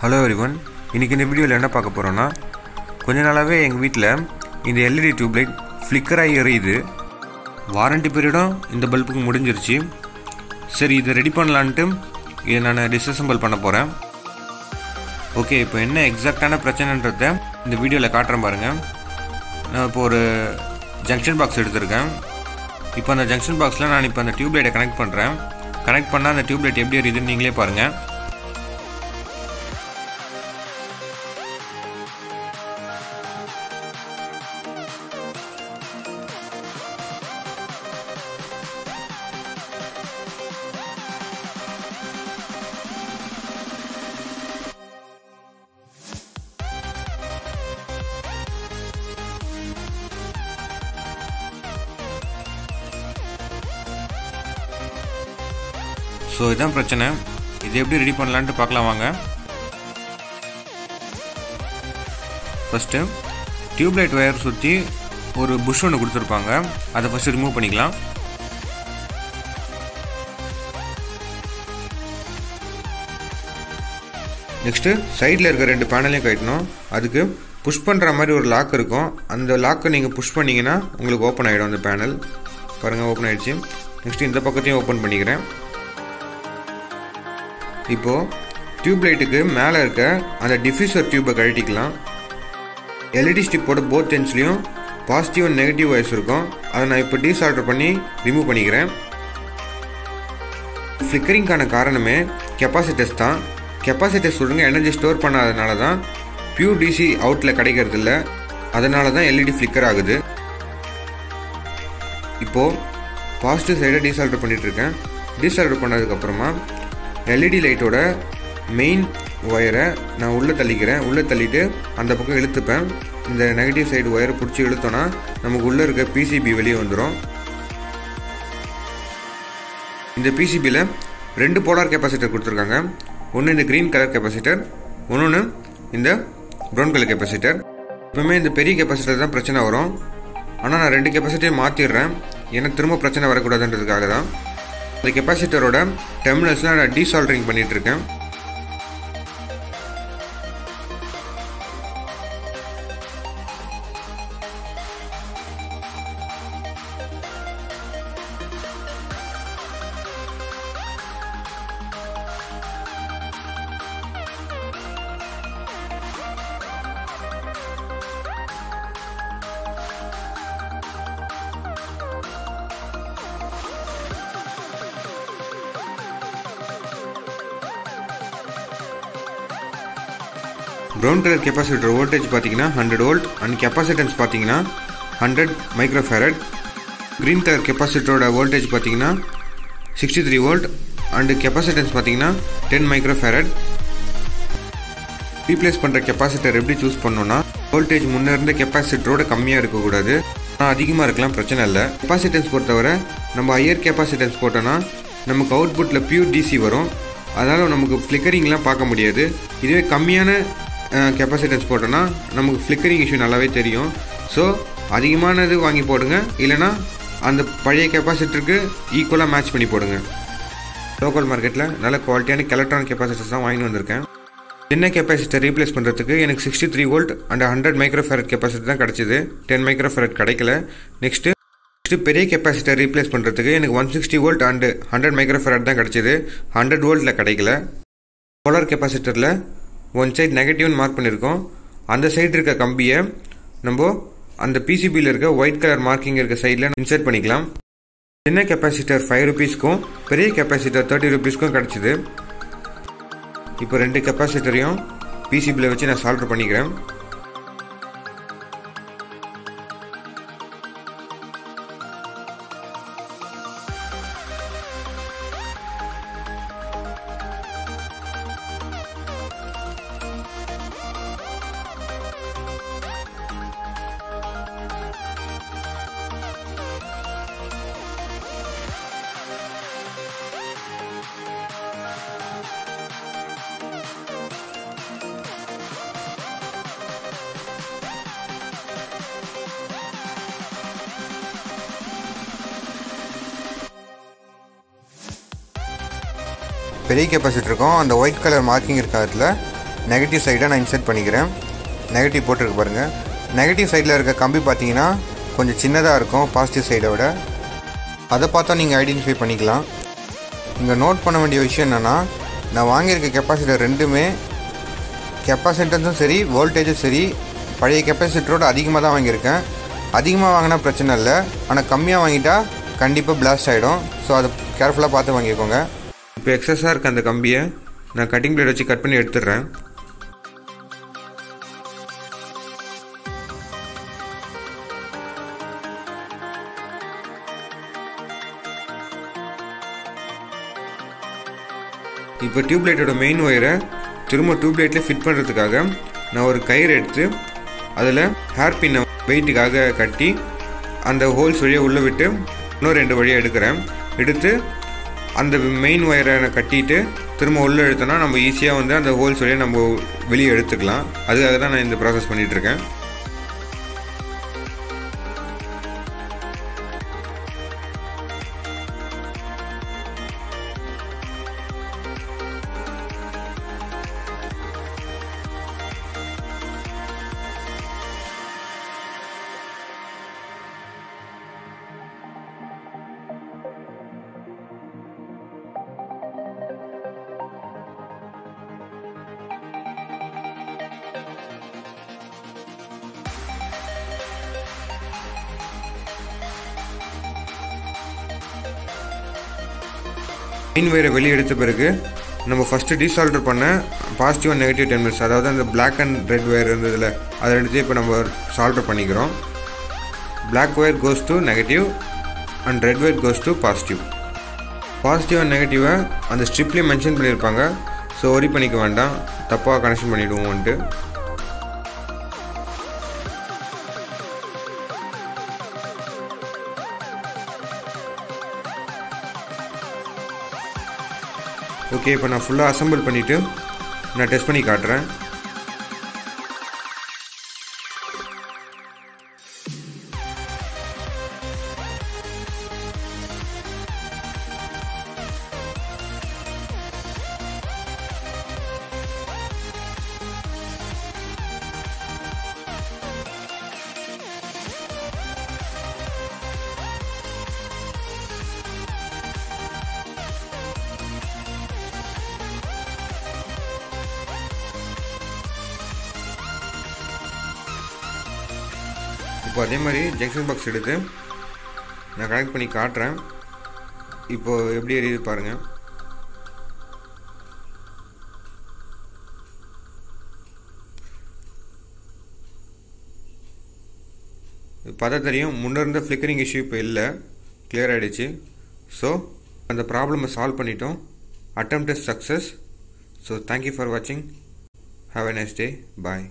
Hello everyone, இன்றைக்கி இந்த வீடியோவில் என்ன பார்க்க போகிறோன்னா, கொஞ்ச நாளாகவே எங்கள் வீட்டில் இந்த எல்இடி டியூப்லைட் ஃப்ளிக்கராகி எரியுது. வாரண்டி பீரியடும் இந்த பல்புக்கு முடிஞ்சிருச்சு. சரி, இதை ரெடி பண்ணலான்ட்டு இதை நான் டிஸ்அசெம்பிள் பண்ண போகிறேன். ஓகே, இப்போ என்ன எக்ஸாக்டான பிரச்சனைன்றதை இந்த வீடியோவில் காட்டுறேன் பாருங்கள். நான் இப்போ ஒரு ஜங்ஷன் பாக்ஸ் எடுத்திருக்கேன். இப்போ அந்த ஜங்ஷன் பாக்ஸில் நான் இப்போ அந்த டியூப்லைட்டை கனெக்ட் பண்ணுறேன். கனெக்ட் பண்ணால் அந்த டியூப்லைட் எப்படி எரியுதுன்னு நீங்களே பாருங்கள். ஸோ இதுதான் பிரச்சனை. இது எப்படி ரெடி பண்ணலான்ட்டு பார்க்கலாம் வாங்க. ஃபஸ்ட்டு டியூப்லைட் ஒயர் சுற்றி ஒரு புஷ் ஒன்று கொடுத்துருப்பாங்க. அதை ஃபஸ்ட்டு ரிமூவ் பண்ணிக்கலாம். நெக்ஸ்ட்டு சைடில் இருக்க 2 பேனலையும் கட்டணும். அதுக்கு புஷ் பண்ணுற மாதிரி ஒரு லாக் இருக்கும். அந்த லாக்கை நீங்கள் புஷ் பண்ணிங்கன்னா உங்களுக்கு ஓப்பன் ஆகிடும் அந்த பேனல். பாருங்கள், ஓப்பன் ஆகிடுச்சு. நெக்ஸ்ட்டு இந்த பக்கத்தையும் ஓப்பன் பண்ணிக்கிறேன். இப்போது டியூப்லைட்டுக்கு மேலே இருக்க அந்த டிஃப்யூசர் டியூப்பை கழட்டிக்கலாம். எல்இடி ஸ்டிப்போட போத் எண்ட்ஸ்லையும் பாசிட்டிவ் அண்ட் நெகட்டிவ் ஒயர்ஸ் இருக்கும். அதை நான் இப்போ டீசால்டர் பண்ணி ரிமூவ் பண்ணிக்கிறேன். ஃப்ளிக்கரிங்கான காரணமே கெப்பாசிட்டர்ஸ் தான். கெப்பாசிட்டர்ஸ் ஒழுங்காக எனர்ஜி ஸ்டோர் பண்ணாதனால தான் பியூர் டிசி அவுட்டில் கிடைக்கிறது இல்லை. அதனால தான் எல்இடி ஃப்ளிக்கர் ஆகுது. இப்போது பாசிட்டிவ் சைடை டீசால்டர் பண்ணிகிட்ருக்கேன். டீசால்டர் பண்ணதுக்கப்புறமா எல்இடி லைட்டோட மெயின் ஒயரை நான் உள்ளே தள்ளிக்கிறேன். உள்ளே தள்ளிட்டு அந்த பக்கம் இழுத்துப்பேன். இந்த நெகட்டிவ் சைடு ஒயரை பிடிச்சி இழுத்தோன்னா நமக்கு உள்ளே இருக்க பிசிபி வெளியே வந்துடும். இந்த பிசிபியில் 2 போலார் கெப்பாசிட்டர் கொடுத்துருக்காங்க. ஒன்று இந்த க்ரீன் கலர் கெப்பாசிட்டர், ஒன்று இந்த ப்ரௌன் கலர் கெப்பாசிட்டர். எப்பவுமே இந்த பெரிய கெப்பாசிட்டர் தான் பிரச்சனை வரும். ஆனால் நான் 2 கெப்பாசிட்டரையும் மாற்றிடுறேன். ஏன்னா திரும்ப பிரச்சனை வரக்கூடாதுன்றதுக்காக தான். இந்த கெப்பாசிட்டரோட டெர்மினல்ஸ்லாம் நான் டீசால்டரிங் பண்ணிட்டு இருக்கேன். ப்ரௌன் கலர் கெப்பாசிட்டர் வோல்டேஜ் பார்த்தீங்கன்னா 100 வோல்ட் அண்ட் கெப்பாசிட்டன்ஸ் பார்த்தீங்கன்னா 100 மைக்ரோஃபேரட். க்ரீன் கலர் கெப்பாசிட்டரோட வோல்டேஜ் பார்த்தீங்கன்னா 63 வோல்ட் அண்டு கெப்பாசிட்டன்ஸ் பார்த்தீங்கன்னா 10 மைக்ரோஃபேரட். ரீப்ளேஸ் பண்ணுற கெப்பாசிட்டர் எப்படி சூஸ் பண்ணோன்னா, வோல்டேஜ் முன்னே இருந்த கெப்பாசிட்டரோட கம்மியாக இருக்கக்கூடாது. ஆனால் அதிகமாக இருக்கலாம், பிரச்சனை இல்லை. கெப்பாசிட்டன்ஸ் பொறுத்தவரை நம்ம ஹையர் கெப்பாசிட்டன்ஸ் போட்டோன்னா நமக்கு அவுட்புட்டில் பியூர் டிசி வரும். அதனால் நமக்கு ஃப்ளிக்கரிங்லாம் பார்க்க முடியாது. இதுவே கம்மியான கெப்பாசிட்டன்ஸ் போட்டோன்னா நமக்கு ஃப்ளிக்கரிங் இஷ்யூ நல்லாவே தெரியும். ஸோ அதிகமானது வாங்கி போடுங்க, இல்லைனா அந்த பழைய கெப்பாசிட்டருக்கு ஈக்குவலாக மேட்ச் பண்ணி போடுங்க. லோக்கல் மார்க்கெட்டில் நல்ல குவாலிட்டியான எலக்ட்ரானிக் கெப்பாசிட்டர்ஸ் தான் வாங்கி வந்திருக்கேன். சின்ன கெப்பாசிட்டர் ரீப்ளேஸ் பண்ணுறதுக்கு எனக்கு 63 வோல்ட் அண்ட் 100 மைக்ரோஃபேரட் கெப்பாசிட்டர் தான் கிடச்சிது. 10 மைக்ரோஃபேரட் கிடைக்கல. நெக்ஸ்ட்டு பெரிய கெப்பாசிட்டர் ரீப்ளேஸ் பண்ணுறதுக்கு எனக்கு 160 வோல்ட் அண்டு 100 மைக்ரோஃபேரட் தான் கிடச்சிது. 100 வோல்ட்டில் கிடைக்கல. சோலார் கெப்பாசிட்டரில் ஒன் சைடு நெகட்டிவ்னு மார்க் பண்ணியிருக்கோம். அந்த சைடு இருக்க கம்பியை நம்ம அந்த பிசிபியில் இருக்க ஒயிட் கலர் மார்க்கிங் இருக்க சைடில் இன்சர்ட் பண்ணிக்கலாம். சின்ன கெப்பாசிட்டர் 5 ருபீஸ்க்கும் பெரிய கெப்பாசிட்டர் 30 ருபீஸ்க்கும் கிடச்சிது. இப்போ 2 கெப்பாசிட்டரையும் பிசிபியில் வச்சு நான் சால்டர் பண்ணிக்கிறேன். பெரிய கெப்பாசிட்டர் இருக்கும். அந்த ஒயிட் கலர் மார்க்கிங் இருக்க இடத்துல நெகட்டிவ் சைடை நான் இன்சர்ட் பண்ணிக்கிறேன். நெகட்டிவ் போட்டிருக்கு பாருங்கள். நெகட்டிவ் சைடில் இருக்க கம்பி பார்த்தீங்கன்னா கொஞ்சம் சின்னதாக இருக்கும் பாசிட்டிவ் சைடை விட. அதை பார்த்தா நீங்கள் ஐடென்டிஃபை பண்ணிக்கலாம். இங்கே நோட் பண்ண வேண்டிய விஷயம் என்னென்னா, நான் வாங்கியிருக்க கெப்பாசிட்டர் ரெண்டுமே கெப்பாசிட்டன்ஸும் சரி வோல்டேஜும் சரி பழைய கெப்பாசிட்டரோட அதிகமாக தான் வாங்கியிருக்கேன். அதிகமாக வாங்கினா பிரச்சனை இல்லை, ஆனால் கம்மியாக வாங்கிட்டா கண்டிப்பாக பிளாஸ்ட் ஆகிடும். ஸோ அதை கேர்ஃபுல்லாக பார்த்து வாங்கிக்கோங்க. இப்போ எக்ஸஸாக இருக்க அந்த கம்பியை நான் கட்டிங் பிளேட் வச்சு கட் பண்ணி எடுத்துடுறேன். இப்போ டியூப்லைட்டோட மெயின் ஒயரை திரும்ப டியூப்லைட்டில் ஃபிட் பண்ணுறதுக்காக நான் ஒரு கயிறு எடுத்து அதில் ஹேர் பின்னை வெயிட்டுக்காக கட்டி அந்த ஹோல்ஸ் வழியாக உள்ளே விட்டு இன்னும் 2 வழியாக எடுத்து அந்த மெயின் ஒயரை கட்டிட்டு திரும்ப உள்ளே எடுத்தோன்னா நம்ம ஈஸியாக வந்து அந்த ஹோல்ஸ் வழியாக நம்ம வெளியே எடுத்துக்கலாம். அதுக்காக தான் நான் இந்த ப்ராசஸ் பண்ணிகிட்ருக்கேன். மெயின் ஒயரை வெளியே எடுத்த பிறகு நம்ம ஃபஸ்ட்டு டீசால்டர் பண்ண பாசிட்டிவ் அண்ட் நெகட்டிவ் டெர்மினல்ஸ், அதாவது அந்த பிளாக் அண்ட் ரெட் ஒயர் இருந்ததில் அதை எடுத்து இப்போ நம்ம சால்டர் பண்ணிக்கிறோம். Black wire goes to negative and red wire goes to positive. Positive and நெகட்டிவை அந்த ஸ்ட்ரிப்லேயே மென்ஷன் பண்ணியிருப்பாங்க. ஸோ ஒரி பண்ணிக்க வேண்டாம், தப்பாக கனெக்ஷன் பண்ணிவிடுவோம்ன்ட்டு. ஓகே, இப்போ நான் ஃபுல்லாக அசம்பிள் பண்ணிவிட்டு நான் டெஸ்ட் பண்ணி காட்டுறேன். இப்போ அதே மாதிரி ஜங்ஷன் பாக்ஸ் எடுத்து நான் கனெக்ட் பண்ணி காட்டுறேன். இப்போது எப்படி எரியுது பாருங்கள். பார்த்தா தெரியும், முன்னே இருந்த ஃப்ளிக்கரிங் இஷ்யூ இப்போ இல்லை, கிளியர் ஆகிடுச்சு. ஸோ அந்த ப்ராப்ளமை சால்வ் பண்ணிட்டோம். attempt is success. So thank you for watching. Have a nice day. Bye.